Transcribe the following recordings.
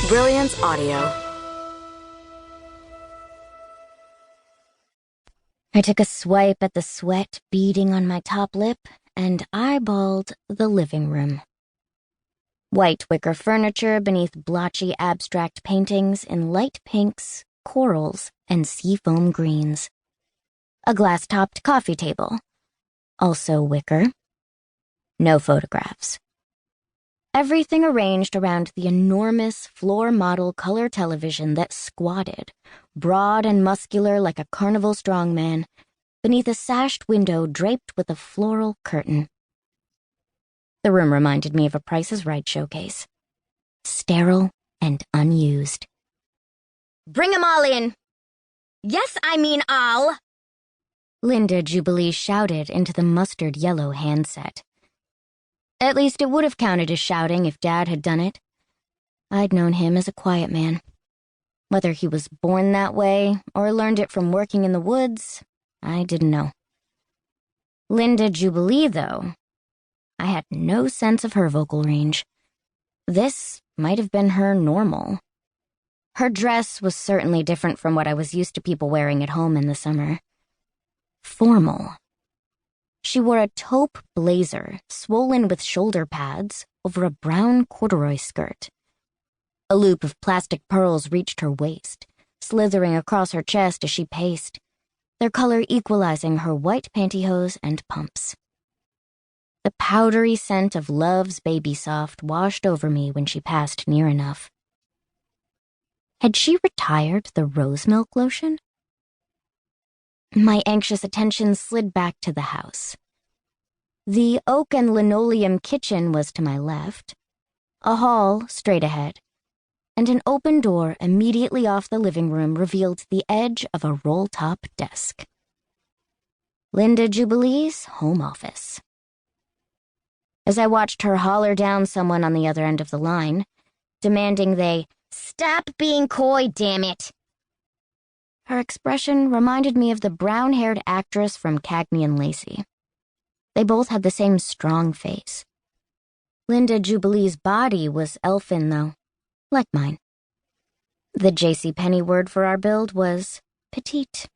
Brilliance Audio. I took a swipe at the sweat beading on my top lip and eyeballed the living room. White wicker furniture beneath blotchy abstract paintings in light pinks, corals, and seafoam greens. A glass-topped coffee table, also wicker. No photographs. Everything arranged around the enormous floor-model color television that squatted, broad and muscular like a carnival strongman, beneath a sashed window draped with a floral curtain. The room reminded me of a Price is Right showcase. Sterile and unused. Bring 'em all in. Yes, I mean all. Linda Jubilee shouted into the mustard yellow handset. At least it would have counted as shouting if Dad had done it. I'd known him as a quiet man. Whether he was born that way or learned it from working in the woods, I didn't know. Linda Jubilee, though, I had no sense of her vocal range. This might have been her normal. Her dress was certainly different from what I was used to people wearing at home in the summer. Formal. She wore a taupe blazer, swollen with shoulder pads, over a brown corduroy skirt. A loop of plastic pearls reached her waist, slithering across her chest as she paced, their color equalizing her white pantyhose and pumps. The powdery scent of Love's Baby Soft washed over me when she passed near enough. Had she retired the rose milk lotion? My anxious attention slid back to the house. The oak and linoleum kitchen was to my left, a hall straight ahead, and an open door immediately off the living room revealed the edge of a roll-top desk. Linda Jubilee's home office. As I watched her holler down someone on the other end of the line, demanding they stop being coy, damn it. Her expression reminded me of the brown-haired actress from Cagney and Lacey. They both had the same strong face. Linda Jubilee's body was elfin, though, like mine. The JCPenney word for our build was petite.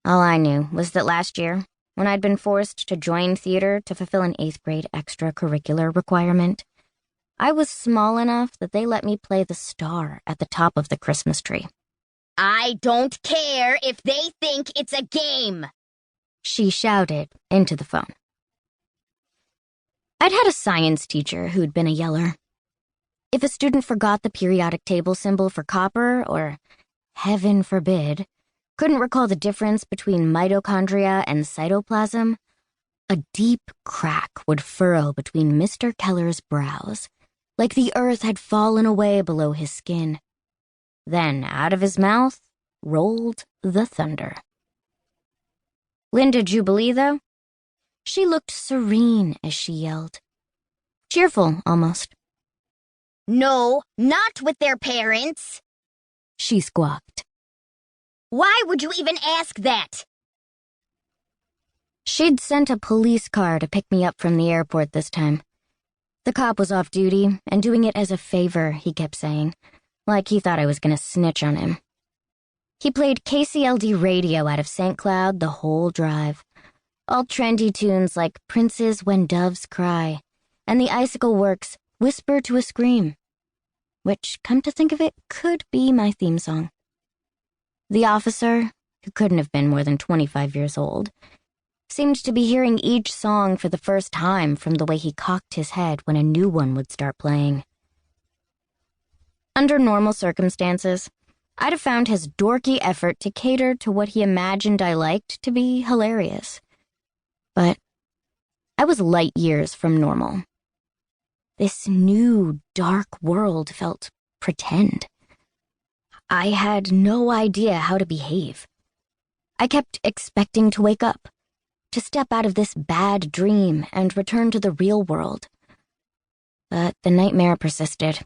All I knew was that last year, when I'd been forced to join theater to fulfill an 8th grade extracurricular requirement, I was small enough that they let me play the star at the top of the Christmas tree. I don't care if they think it's a game, she shouted into the phone. I'd had a science teacher who'd been a yeller. If a student forgot the periodic table symbol for copper or, heaven forbid, couldn't recall the difference between mitochondria and cytoplasm, a deep crack would furrow between Mr. Keller's brows, like the earth had fallen away below his skin. Then, out of his mouth, rolled the thunder. Linda Jubilee, though, she looked serene as she yelled. Cheerful, almost. No, not with their parents, she squawked. Why would you even ask that? She'd sent a police car to pick me up from the airport this time. The cop was off duty and doing it as a favor, he kept saying, like he thought I was going to snitch on him. He played KCLD radio out of St. Cloud the whole drive. All trendy tunes like Prince's When Doves Cry and the Icicle Works' Whisper to a Scream, which, come to think of it, could be my theme song. The officer, who couldn't have been more than 25 years old, seemed to be hearing each song for the first time from the way he cocked his head when a new one would start playing. Under normal circumstances, I'd have found his dorky effort to cater to what he imagined I liked to be hilarious. But I was light years from normal. This new, dark world felt pretend. I had no idea how to behave. I kept expecting to wake up, to step out of this bad dream and return to the real world. But the nightmare persisted.